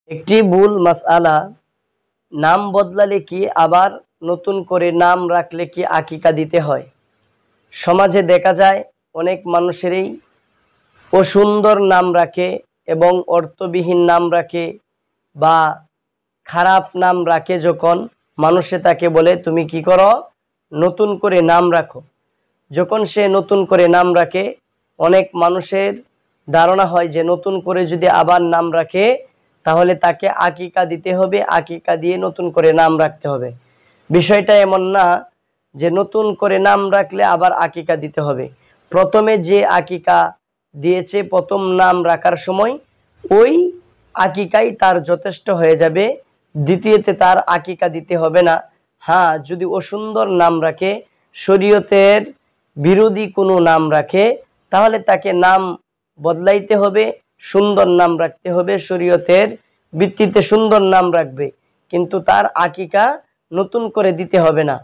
একটি ভুল মাসআলা, নাম বদলালে কি আবার নতুন করে নাম রাখলে কি আকিকা দিতে হয়? সমাজে দেখা যায় অনেক মানুষেরই অসুন্দর নাম রাখে এবং অর্থবিহীন নাম রাখে বা খারাপ নাম রাখে। যখন মানুষে তাকে বলে তুমি কি করো, নতুন করে নাম রাখো। যখন সে নতুন করে নাম রাখে, অনেক মানুষের ধারণা হয় যে নতুন করে যদি আবার নাম রাখে তাহলে তাকে আকিকা দিতে হবে, আকিকা দিয়ে নতুন করে নাম রাখতে হবে। বিষয়টা এমন না যে নতুন করে নাম রাখলে আবার আকিকা দিতে হবে। প্রথমে যে আকিকা দিয়েছে প্রথম নাম রাখার সময়, ওই আকিকাই তার যথেষ্ট হয়ে যাবে, দ্বিতীয়তে তার আকিকা দিতে হবে না। হ্যাঁ, যদি অসুন্দর নাম রাখে, শরীয়তের বিরোধী কোনো নাম রাখে, তাহলে তাকে নাম বদলাইতে হবে, সুন্দর নাম রাখতে হবে, শরীয়তের ভিত্তিতে সুন্দর নাম রাখবে, কিন্তু তার আকিকা নতুন করে দিতে হবে না।